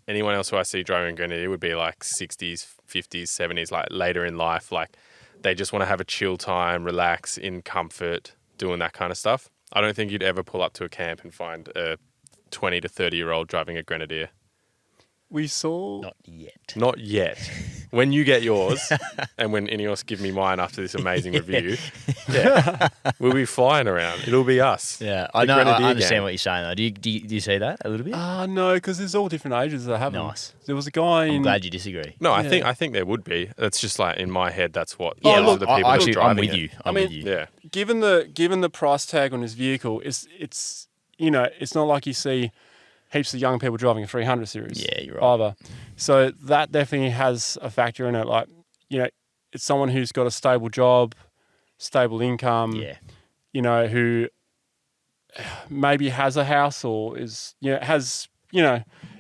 anyone else who I see driving a Grenadier would be like 60s, 50s, 70s, like later in life. Like they just want to have a chill time, relax in comfort, doing that kind of stuff. I don't think you'd ever pull up to a camp and find a 20 to 30-year-old driving a Grenadier. We saw. not yet. Not yet. When you get yours, and when Ineos give me mine after this amazing review, we'll be flying around. It'll be us. Yeah, The I know. Grenadier I understand gang. what you're saying though. Do you see that a little bit? No, because there's all different ages that have them. Nice. There was a guy I'm in. glad you disagree. No, I Yeah. think there would be. That's just like in my head. That's what. Yeah, those look, are the people that are actually, I'm driving with it. you. I I'm mean- with you. Yeah, Given the price tag on his vehicle, it's it's not like you see heaps of young people driving a 300 series. Yeah, you're right. Either. So that definitely has a factor in it. Like, it's someone who's got a stable job, stable income, Yeah, who maybe has a house or is,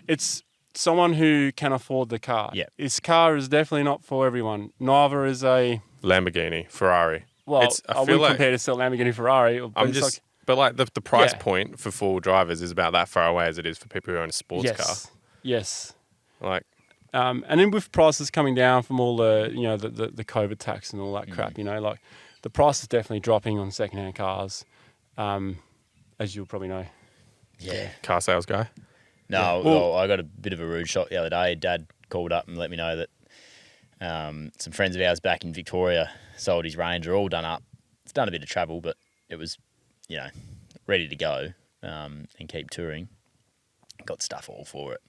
it's someone who can afford the car. Yeah. His car is definitely not for everyone. Neither is a, Lamborghini, Ferrari. well, I I feel wouldn't like compare to sell Lamborghini Ferrari. But I'm it's just. like, But like the price Yeah. point for full drivers is about that far away as it is for people who own a sports car. Yes. Like And then with prices coming down from all the, the COVID tax and all that crap, like the price is definitely dropping on secondhand cars, as you'll probably know. yeah. car sales guy. No, Well- well, I got a bit of a rude shock the other day. Dad called up and let me know that Some friends of ours back in Victoria sold his Ranger, all done up. It's done a bit of travel, but it was, ready to go and keep touring. Got stuff all for it.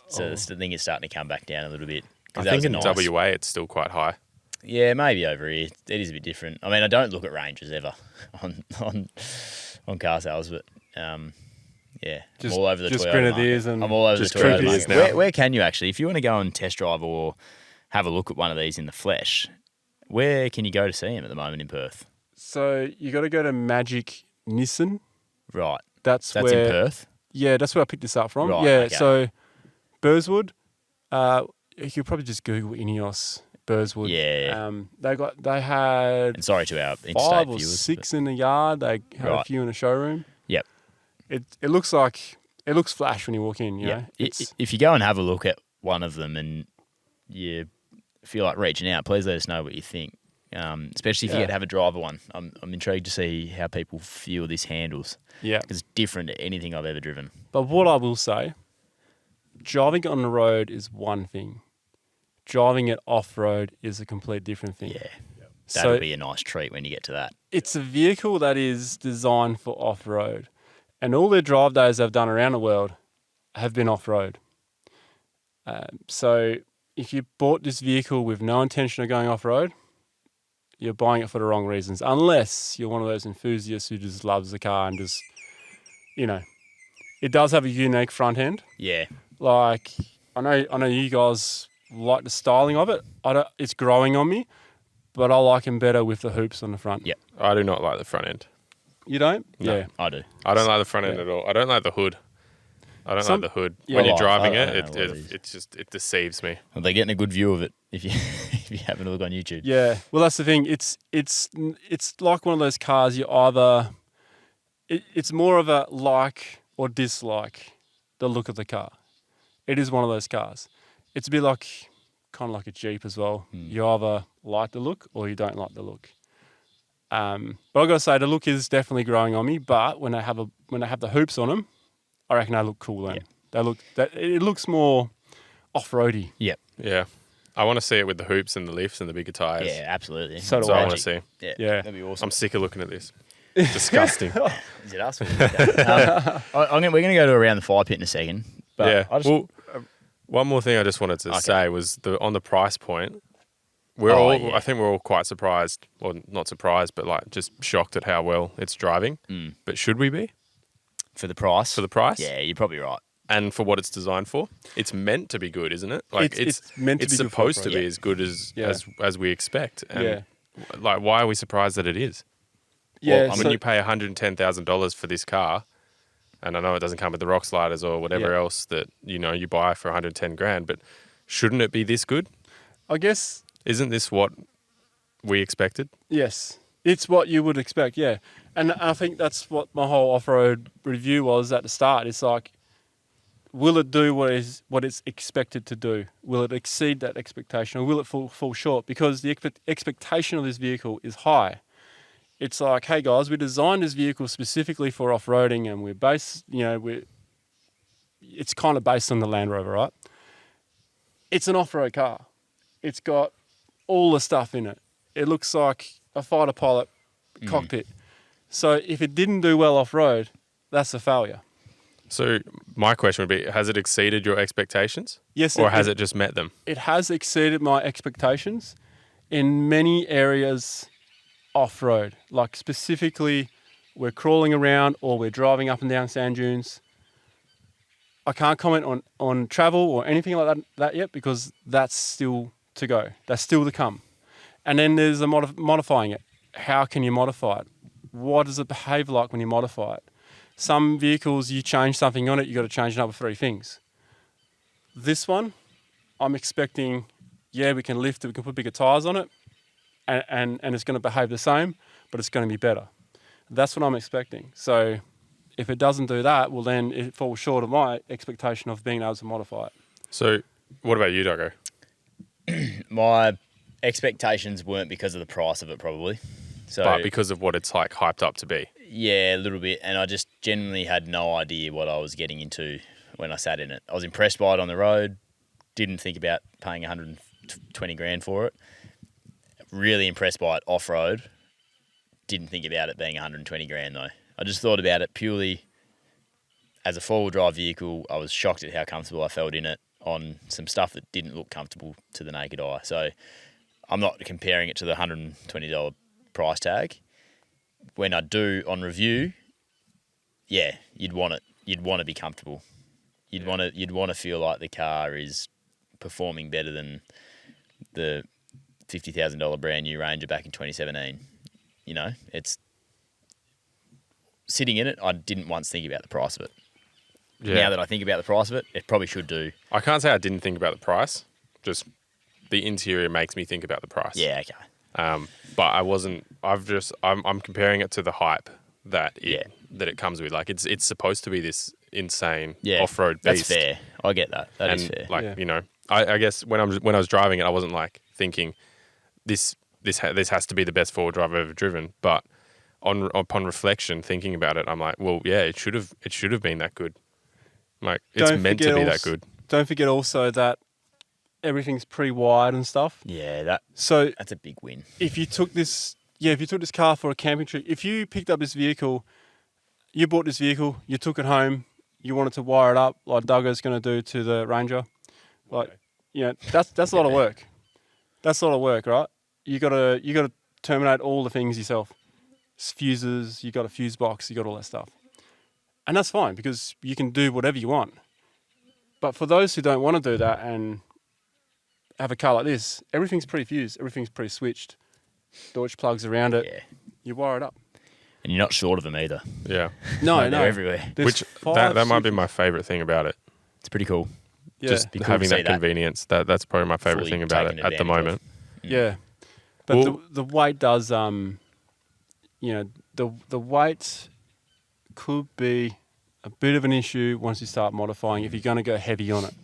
So the thing is starting to come back down a little bit. I think in WA it's still quite high. Yeah, maybe over here it is a bit different. I mean, I don't look at Rangers ever on car sales, but I'm all over the Toyota Grenadiers market. and I'm all over the just Toyota Grenadiers market. now. Where can you actually, if you want to go and test drive or have a look at one of these in the flesh, where can you go to see them at the moment in Perth? So you got to go to Magic Nissan. Right. That's in where, Perth? Yeah, that's where I picked this up from. Right, yeah, okay. so Burswood, you could probably just Google Ineos Burswood. Yeah. They had And sorry to our interstate 5 or viewers. 6 in the yard. They had a Right. few in the showroom. Yep. It looks flash when you walk in. You know, If you go and have a look at one of them and you feel like reaching out, please let us know what you think. Especially if you get to have a driver one. I'm intrigued to see how people feel this handles. yeah. It's different to anything I've ever driven. But what I will say, driving on the road is one thing. Driving it off road is a complete different thing. Yeah. So That'll be a nice treat when you get to that. it's a vehicle that is designed for off road, and all their drive days they've done around the world have been off road. So if you bought this vehicle with no intention of going off road, you're buying it for the wrong reasons. Unless you're one of those enthusiasts who just loves the car and just, it does have a unique front end. Yeah. Like I know you guys like the styling of it. It's growing on me, but I like them better with the hoops on the front. Yep. I do not like the front end. You don't? No. Yeah. I do. I don't like the front end at all. I don't like the hood. I don't like the hood. Yeah. When you're Well, driving I don't know what it deceives me. Well, they're getting a good view of it if you if you happen to look on YouTube. Yeah. Well, that's the thing. It's like one of those cars. You either it's more of a like or dislike the look of the car. It is one of those cars. It's a bit like kind of like a Jeep as well. You either like the look or you don't like the look. But I gotta say the look is definitely growing on me. But when I have the hoops on them, I reckon they look cool then. Yeah. It looks more off-roady. Yep. Yeah. I want to see it with the hoops and the lifts and the bigger tyres. Yeah, absolutely. So do That's what I I. want to see. Yeah. That'd be awesome. I'm sick of looking at this. Disgusting. Is it us? Or is it that? We're going to go to around the fire pit in a second. But yeah. I just, Well, one more thing I just wanted to say was on the price point. I think we're all quite surprised, or not surprised, but like just shocked at how well it's driving. But should we be for the price. for the price? Yeah, you're probably right. And for what it's designed for, it's meant to be good, isn't it? Like It's meant to be good for supposed to off-road. be as good as Yeah. as we expect. And Yeah. like, why are we surprised that it is? Yeah. When you pay $110,000 for this car, and I know it doesn't come with the rock sliders or whatever else that you buy for 110 grand, but shouldn't it be this good? I guess Isn't this what we expected? yes. It's what you would expect, yeah. And I think that's what my whole off-road review was at the start. It's like, will it do what it's expected to do? Will it exceed that expectation, or will it fall short? Because the expectation of this vehicle is high. It's like, hey guys, we designed this vehicle specifically for off-roading, and it's kind of based on the Land Rover, right? It's an off-road car. It's got all the stuff in it. It looks like a fighter pilot cockpit. So if it didn't do well off-road, that's a failure. So my question would be, has it exceeded your expectations? Yes, Or has it just met them? It has exceeded my expectations in many areas off-road. Like specifically, we're crawling around or we're driving up and down sand dunes. I can't comment on travel or anything like that yet, because that's still to go. That's still to come. And then there's the modifying it. How can you modify it? What does it behave like when you modify it? Some vehicles, you change something on it, you've got to change another 3 things. This one, I'm expecting, we can lift it, we can put bigger tyres on it, and it's going to behave the same, but it's going to be better. That's what I'm expecting. So if it doesn't do that, well then it falls short of my expectation of being able to modify it. So what about you, Duggo? My expectations weren't because of the price of it, probably. So, But because of what it's like hyped up to be. yeah, a little bit. And I just genuinely had no idea what I was getting into when I sat in it. I was impressed by it on the road. Didn't think about paying 20 grand for it. Really impressed by it off-road. Didn't think about it being 120 grand though. I just thought about it purely as a four-wheel drive vehicle. I was shocked at how comfortable I felt in it on some stuff that didn't look comfortable to the naked eye. So I'm not comparing it to the $120 price tag. When I do on review, yeah, you'd want it. You'd want to be comfortable. You'd want to feel like the car is performing better than the $50,000 brand new Ranger back in 2017. You know, it's sitting in it. I didn't once think about the price of it. Yeah. Now that I think about the price of it, it probably should do. I can't say I didn't think about the price. Just the interior makes me think about the price. Yeah, okay. But I wasn't. I'm comparing it to the hype that it comes with. Like it's supposed to be this insane off-road beast. That's fair. I get that. That is fair. Like you know, I guess when I was driving it, I wasn't like thinking this has to be the best four-wheel drive I've ever driven. But upon reflection, thinking about it, I'm like, well, yeah, it should have been that good. Like it's meant to be that good. Don't forget also that everything's pretty wide and stuff. Yeah, that's a big win. If you took this car for a camping trip, if you picked up this vehicle, you bought this vehicle, you took it home, you wanted to wire it up like Duggo's going to do to the Ranger, that's a lot of work. That's a lot of work, right? You got to terminate all the things yourself. Fuses, you got a fuse box, you got all that stuff. And that's fine because you can do whatever you want. But for those who don't want to do that and have a car like this, everything's pre-fused, everything's pre-switched. Deutsch plugs around it, you wire it up. And you're not short of them either. Yeah. No. They're everywhere. Which that might be my favourite thing about it. It's pretty cool. Yeah. Just be cool having to that see convenience. That's probably my favourite fully thing about it taken at the advantage moment. Yeah. But the weight does, the weight could be a bit of an issue once you start modifying if you're going to go heavy on it.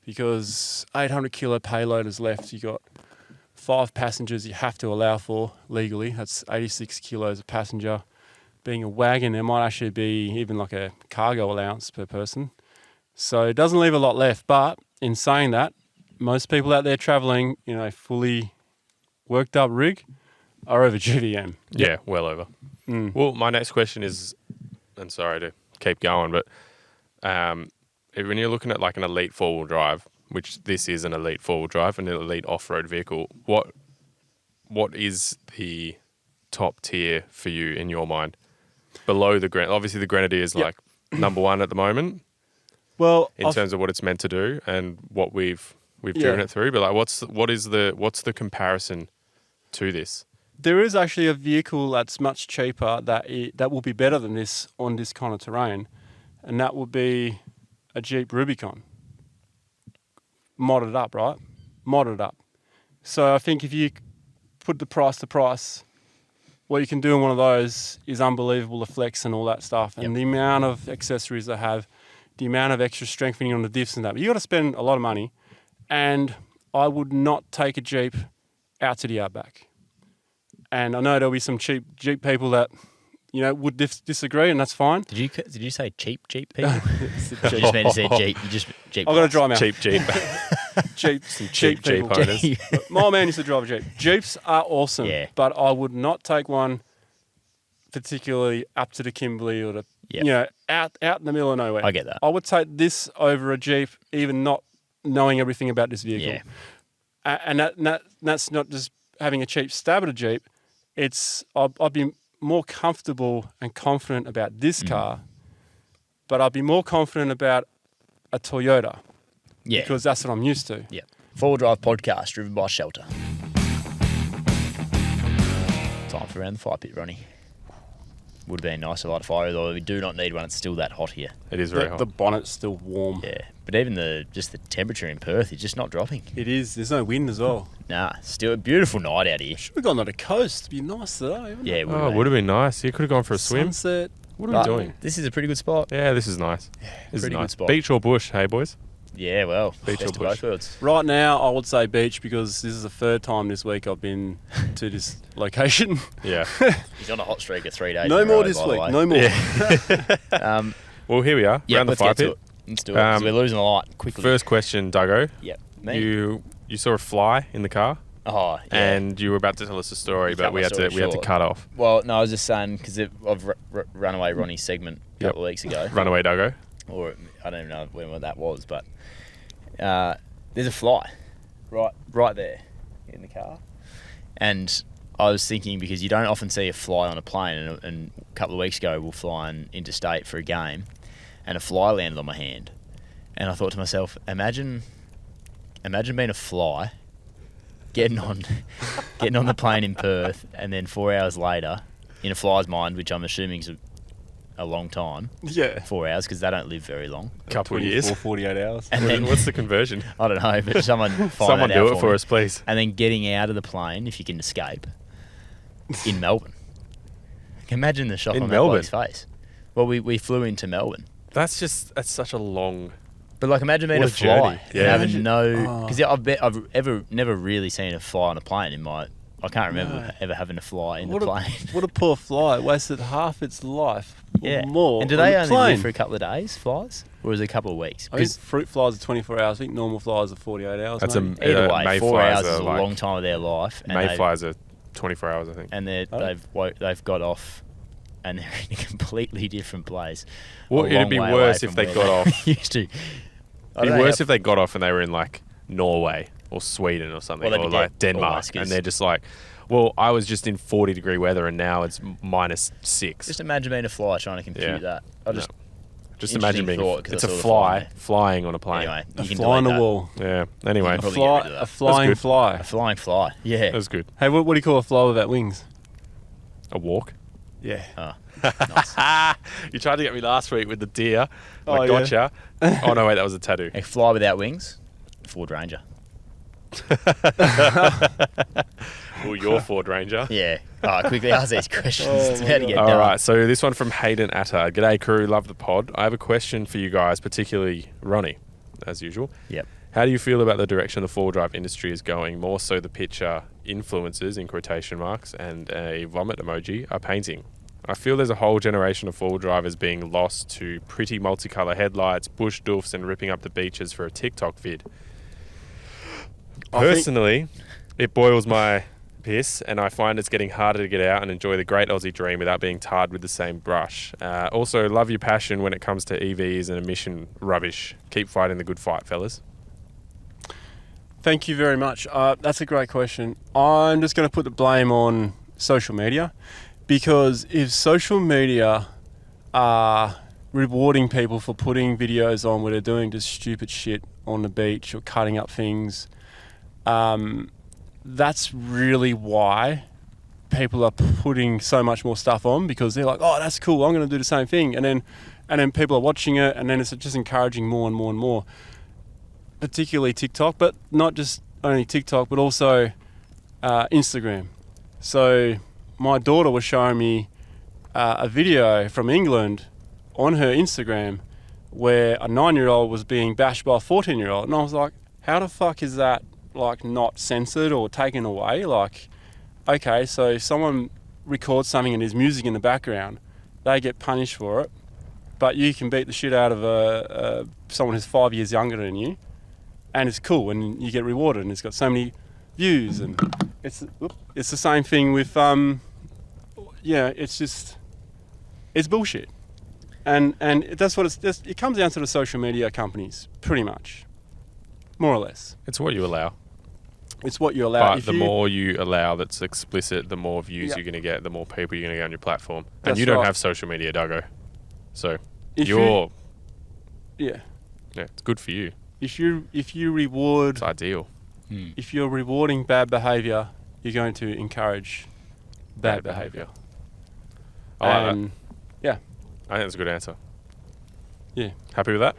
Because 800 kilo payload is left. You got 5 passengers you have to allow for legally. That's 86 kilos a passenger. Being a wagon, there might actually be even like a cargo allowance per person. So it doesn't leave a lot left. But in saying that, most people out there traveling in a fully worked up rig are over GVM. Yeah, well over. Well, my next question is, and sorry to keep going, but when you're looking at like an elite four-wheel drive, which this is an elite four-wheel drive, an elite off-road vehicle, what is the top tier for you in your mind? Below obviously the Grenadier is like number one at the moment. Well, in terms of what it's meant to do and what we've driven it through, but like what's the comparison to this? There is actually a vehicle that's much cheaper that will be better than this on this kind of terrain, and that would be a Jeep Rubicon. Modded up, right? Modded up. So I think if you put the price to price, what you can do in one of those is unbelievable, the flex and all that stuff, and the amount of accessories they have, the amount of extra strengthening on the diffs and that. But you got to spend a lot of money, and I would not take a Jeep out to the outback. And I know there'll be some cheap Jeep people that, would disagree, and that's fine. Did you say cheap Jeep people? You just meant to say Jeep. You just Jeep. I've got to dry mouth. Cheap Jeep. Cheap Jeep people. owners. My man used to drive a Jeep. Jeeps are awesome, but I would not take one particularly up to the Kimberley or out in the middle of nowhere. I get that. I would take this over a Jeep, even not knowing everything about this vehicle. Yeah. And that's not just having a cheap stab at a Jeep. I'd be more comfortable and confident about this car, but I'd be more confident about a Toyota. Yeah. Because that's what I'm used to. Yeah. Four-wheel drive podcast driven by Shelter. Time for around the fire pit, Ronnie. Would have been nice to light a fire, although we do not need one. It's still that hot here. It is very hot. The bonnet's still warm. Yeah. But even the temperature in Perth is just not dropping. It is. There's no wind as well. Nah, still a beautiful night out here. Should have gone to the coast. It'd be nice today, wouldn't it? Yeah, it would have been nice. You could have gone for a swim. Sunset. What are we doing? This is a pretty good spot. Yeah, this is nice. Yeah, this is pretty nice. good spot. Beach or bush, hey boys? Yeah, well, Beach best or of bush? both worlds. Right now, I would say beach because this is the third time this week I've been to this location. Yeah. He's on a hot streak of 3 days. No in a more row, this by the week. way. No more. Well, here we are. Yeah, around the let's fire get to pit. it. Let's do it. 'Cause we're losing a lot quickly. First question, Duggo. Yep. Me. You you saw a fly in the car, Oh, yeah. and you were about to tell us a story, but Cut we my had to story cut off. Well, no, I was just saying because I've run away Ronnie's segment a couple of weeks ago. Runaway Duggo. Or I don't even know when that was, but there's a fly right there in the car. And I was thinking, because you don't often see a fly on a plane, and a couple of weeks ago we were flying interstate for a game, and a fly landed on my hand. And I thought to myself, imagine being a fly, getting on the plane in Perth, and then 4 hours later, in a fly's mind, which I'm assuming is a long time. Yeah. 4 hours, because they don't live very long. Couple of years. 48 hours. And then, What's the conversion? I don't know, but someone find Someone that out do it for me. us, please. And then getting out of the plane, if you can escape, in Melbourne. Imagine the shock In on Melbourne? that bloke's face. Well, we flew into Melbourne. That's such a long. But like, imagine being What a a fly journey. and Yeah. having no, Oh. because I've never really seen a fly on a plane in my. I can't remember ever having a fly in the plane. What a poor fly. It wasted half its life Yeah. or more. And do on they the only plane. live for a couple of days, flies, or is it a couple of weeks? I think fruit flies are 24 hours. I think normal flies are 48 hours. That's maybe. Either way, 4 mayflies hours are is a like- long time of their life. And Mayflies are 24 hours, I think. and they've got off, and they're in a completely different place. Well, a it'd long be way worse away if from they where got off. Used to. I It'd don't be know worse how- if they got off and they were in like Norway or Sweden or something, Well, they'd or be like dead Denmark, almost, 'cause- and they're just like, well, I was just in 40-degree weather and now it's -6. Just imagine being a fly trying to compute Yeah. that. I just Just imagine being thought, 'cause it's I a saw the fly fly. flying on a plane. Anyway, A you can fly on delete the that. wall. Yeah. Anyway, You A, can probably fly, get rid of that. a flying good. fly. A flying fly. Yeah. that's good. Hey, what do you call a fly without wings? A walk. Yeah. Oh, nice. You tried to get me last week with the deer. Oh, I yeah. gotcha. Oh no, wait, that was a tattoo. A fly without wings. Ford Ranger. Well, your Ford Ranger. Yeah. Oh, quickly ask these questions. Oh, It's my about to God. get All done. right, so this one from Hayden Atta. G'day crew, love the pod. I have a question for you guys, particularly Ronnie, as usual. Yep. How do you feel about the direction the four-wheel drive industry is going? More so the picture influencers, in quotation marks, and a vomit emoji are painting. I feel there's a whole generation of four-wheel drivers being lost to pretty multicolour headlights, bush doofs, and ripping up the beaches for a TikTok vid. I think- Personally, it boils my piss, and I find it's getting harder to get out and enjoy the great Aussie dream without being tarred with the same brush. Also, love your passion when it comes to EVs and emission rubbish. Keep fighting the good fight, fellas. Thank you very much. That's a great question. I'm just going to put the blame on social media, because if social media are rewarding people for putting videos on where they're doing just stupid shit on the beach or cutting up things, that's really why people are putting so much more stuff on, because they're like, oh, that's cool, I'm going to do the same thing. And then people are watching it, and then it's just encouraging more and more and more. Particularly TikTok, but not just only TikTok, but also Instagram. So my daughter was showing me a video from England on her Instagram where a 9-year-old was being bashed by a 14-year-old, and I was like, how the fuck is that like not censored or taken away? Like, okay, so if someone records something and there's music in the background, they get punished for it, but you can beat the shit out of someone who's 5 years younger than you, and it's cool, and you get rewarded, and it's got so many views, and it's the same thing with it's bullshit, and that's what it comes down to the social media companies, pretty much, more or less. It's what you allow. It's what you allow. But the more you allow that's explicit, the more views Yeah. you're going to get, the more people you're going to get on your platform. And That's you don't right. have social media, Duggo. So If you're... yeah, Yeah, it's good for you. if you reward, It's ideal. if you're rewarding bad behaviour, you're going to encourage bad behaviour. I like that. And yeah, I think that's a good answer. yeah. Happy with that?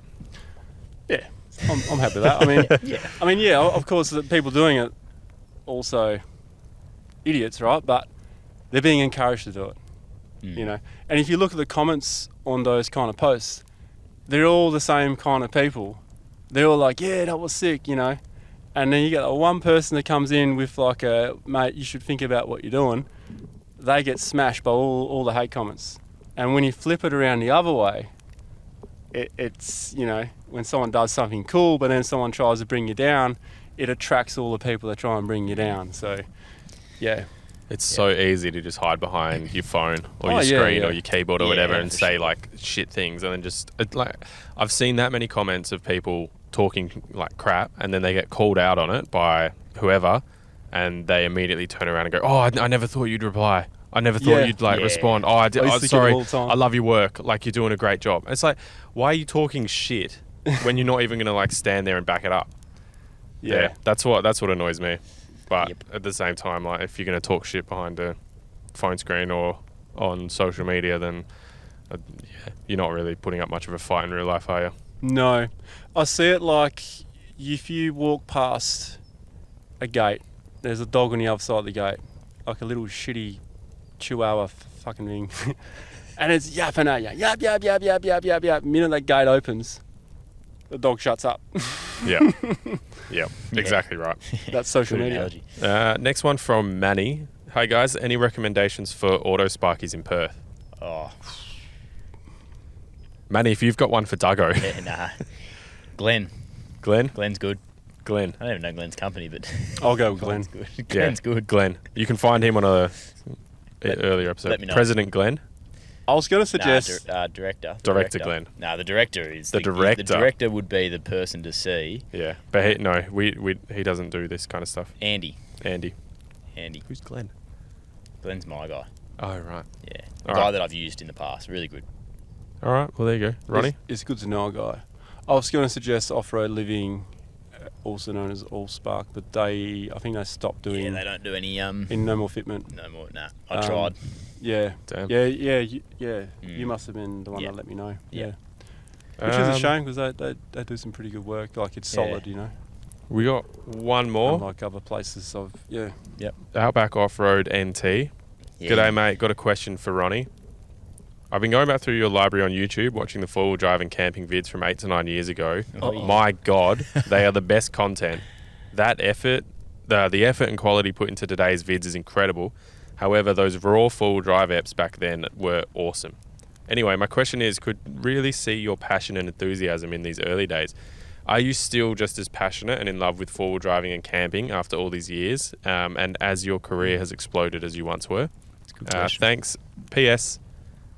Yeah, I'm happy with that. I mean, yeah, of course, the people doing it also idiots, right? But they're being encouraged to do it, you know. And if you look at the comments on those kind of posts, they're all the same kind of people. They're all like, yeah, that was sick, you know. And then you get one person that comes in with like a, mate, you should think about what you're doing. They get smashed by all the hate comments. And when you flip it around the other way, it's, you know, when someone does something cool, but then someone tries to bring you down, it attracts all the people that try and bring you down. So, yeah. It's so easy to just hide behind your phone or your screen or your keyboard or whatever and say like shit things, and then just like I've seen that many comments of people talking like crap, and then they get called out on it by whoever, and they immediately turn around and go, "Oh, I never thought you'd reply. I never thought you'd like respond. Oh, I did. Oh, sorry, I love your work. Like you're doing a great job." It's like, why are you talking shit when you're not even gonna like stand there and back it up? Yeah, that's what annoys me. But at the same time, like if you're going to talk shit behind a phone screen or on social media, then you're not really putting up much of a fight in real life, are you? No. I see it like if you walk past a gate, there's a dog on the other side of the gate, like a little shitty chihuahua fucking thing. And it's yapping at you. Yap, yap, yap, yap, yap, yap, yap. The minute that gate opens, the dog shuts up. Yeah. Yeah, exactly right. That's social media. Next one from Manny. Hey guys, any recommendations for auto sparkies in Perth? Oh, Manny, if you've got one for Duggo. nah. Glenn. Glenn's good. Glenn. I don't even know Glenn's company, but I'll go with Glenn. Good. Glenn's good. Glenn. You can find him on a earlier episode. Let me know. President Glenn. I was going to suggest... Director. Director Glenn. No, the director is... The director. The director would be the person to see. Yeah, but he doesn't do this kind of stuff. Andy. Who's Glenn? Glenn's my guy. Oh, right. Yeah. All Guy right. that I've used in the past. Really good. All right, well, there you go. Ronnie? It's good to know a guy. I was going to suggest Off-Road Living, also known as Allspark, but I think they stopped doing... Yeah, they don't do any... in No More Fitment. No more, nah. I tried. Yeah. Damn. Yeah. You must have been the one that let me know. Yeah. Which is a shame because they do some pretty good work. Like it's solid, you know. We got one more. Unlike other places of Yep. Outback Off-Road NT. Yeah. G'day, mate. Got a question for Ronnie. I've been going back through your library on YouTube, watching the four-wheel drive and camping vids from 8 to 9 years ago. Oh, yeah. My God, they are the best content. That effort, the effort and quality put into today's vids is incredible. However, those raw four-wheel drive apps back then were awesome. Anyway, my question is, could really see your passion and enthusiasm in these early days. Are you still just as passionate and in love with four-wheel driving and camping after all these years, and as your career has exploded as you once were? That's a good question. Thanks. P.S.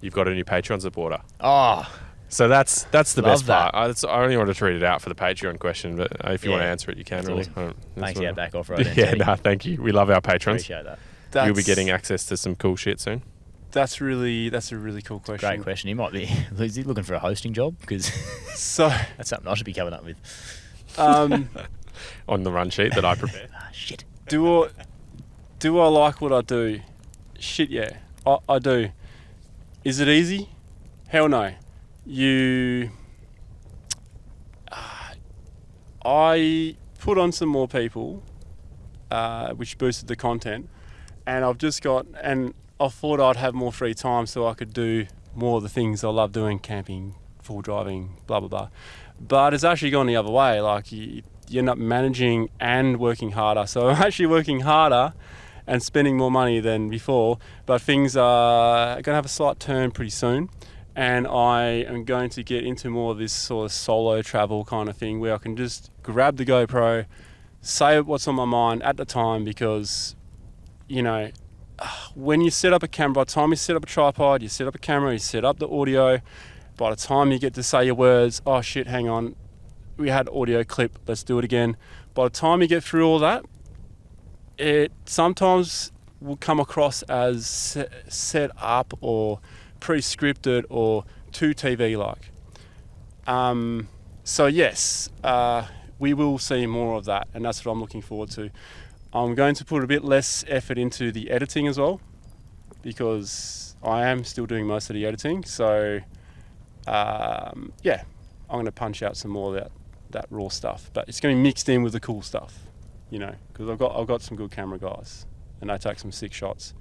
You've got a new Patreon supporter. Oh, So that's the Love best part. I only wanted to read it out for the Patreon question, but if you want to answer it, you can. That's Really. awesome. Thanks, what- Outback Off-Road NT. Yeah, thank you. We love our patrons. Appreciate that. You'll be getting access to some cool shit soon. That's a really cool question. Great question. He might be... Is he looking for a hosting job? Because So, that's something I should be coming up with. On the run sheet that I prepare. Shit. do I like what I do? Shit, yeah, I do. Is it easy? Hell no. I put on some more people, which boosted the content, and I thought I'd have more free time so I could do more of the things I love doing, camping, full driving, blah, blah, blah. But it's actually gone the other way. Like you end up managing and working harder. So I'm actually working harder and spending more money than before, but things are going to have a slight turn pretty soon. And I am going to get into more of this sort of solo travel kind of thing where I can just grab the GoPro, say what's on my mind at the time, because, you know, when you set up a camera, by the time you set up a tripod, you set up a camera, you set up the audio, by the time you get to say your words, oh shit, hang on, we had audio clip, let's do it again. By the time you get through all that, it sometimes will come across as set up or pre-scripted or too TV-like. So yes, we will see more of that, and that's what I'm looking forward to. I'm going to put a bit less effort into the editing as well, because I am still doing most of the editing. So yeah, I'm going to punch out some more of that raw stuff, but it's going to be mixed in with the cool stuff, you know, because I've got some good camera guys, and they take some sick shots,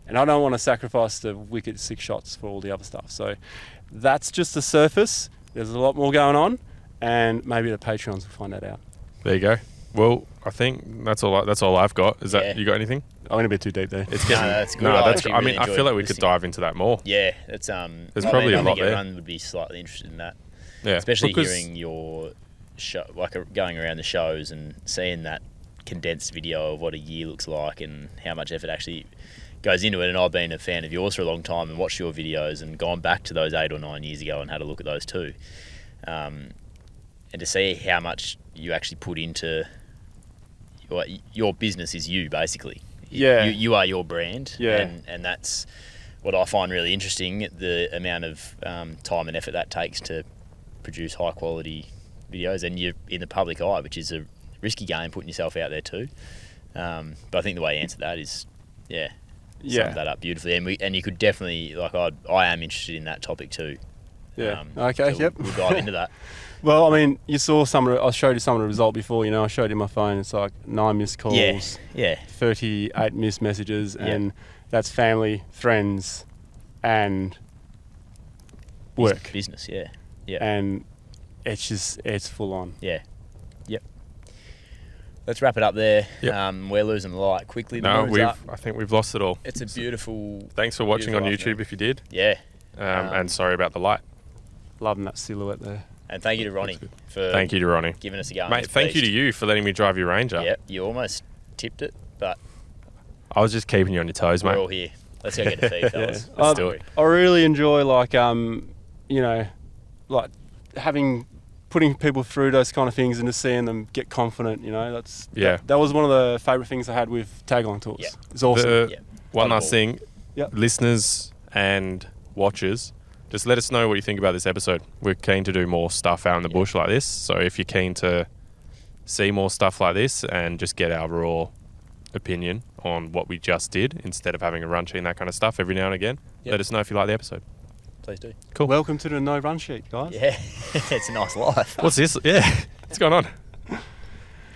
and I don't want to sacrifice the wicked sick shots for all the other stuff. So that's just the surface. There's a lot more going on, and maybe the Patreons will find that out. There you go. Well, I think that's all I've got. Is that you got anything? I went a bit too deep there. It's No, that's good. No, I that's. actually I mean, really I feel enjoyed like we could listening. dive into that more. Yeah, it's There's probably a lot I think there. everyone would be slightly interested in that, Yeah, especially because- hearing your show, like going around the shows and seeing that condensed video of what a year looks like and how much effort actually goes into it. And I've been a fan of yours for a long time and watched your videos and gone back to those 8 or 9 years ago and had a look at those too. And to see how much you actually put into your business is you, basically. Yeah. You are your brand. Yeah. And that's what I find really interesting, the amount of time and effort that takes to produce high quality videos, and you're in the public eye, which is a risky game, putting yourself out there too. But I think the way you answer that is, summed that up beautifully. And you could definitely, like, I am interested in that topic too. Yeah. Okay. So Yep. We'll dive into that. Well, I mean, you saw I showed you some of the result before. I showed you my phone. It's like 9 missed calls, Yeah. 38 missed messages, Yeah. and that's family, friends, and work. Business. Yeah. Yeah. And it's full on. Yeah. Yep. Let's wrap it up there. Yep. We're losing the light quickly. The No, moon's up. I think we've lost it all. It's a beautiful. Thanks for watching on beautiful YouTube afternoon. if you did. Yeah. And sorry about the light. Loving that silhouette there. And thank you to Ronnie for Thank you to Ronnie. giving us a go. on Mate, this thank you beast. to you for letting me drive your Ranger. Yeah, you almost tipped it, but I was just keeping you on your toes, we're mate. all here. Let's go get a feed, fellas. Yeah. Let's do it. I really enjoy like putting people through those kind of things and just seeing them get confident. That was one of the favourite things I had with Tagline Tours. Yeah. It's awesome. Yeah. One Fun last ball. thing, Yep. listeners and watchers, just let us know what you think about this episode. We're keen to do more stuff out in the bush like this. So if you're keen to see more stuff like this and just get our raw opinion on what we just did instead of having a run sheet and that kind of stuff every now and again, Yep. let us know if you like the episode. Please do. Cool. Welcome to the no run sheet, guys. Yeah, it's a nice life. What's this? Yeah, what's going on?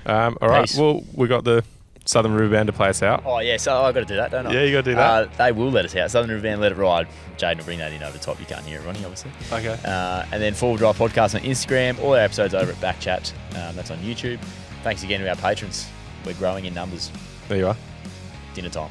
All right. Peace. Well, we got the Southern River Band to play us out. Oh, yeah, so I've got to do that, don't I? Yeah, you got to do that. They will let us out. Southern River Band, Let It Ride. Jaden will bring that in over the top. You can't hear it, Ronnie, obviously. Okay. And then Four Wheel Drive Podcast on Instagram. All our episodes over at BackChat. That's on YouTube. Thanks again to our patrons. We're growing in numbers. There you are. Dinner time.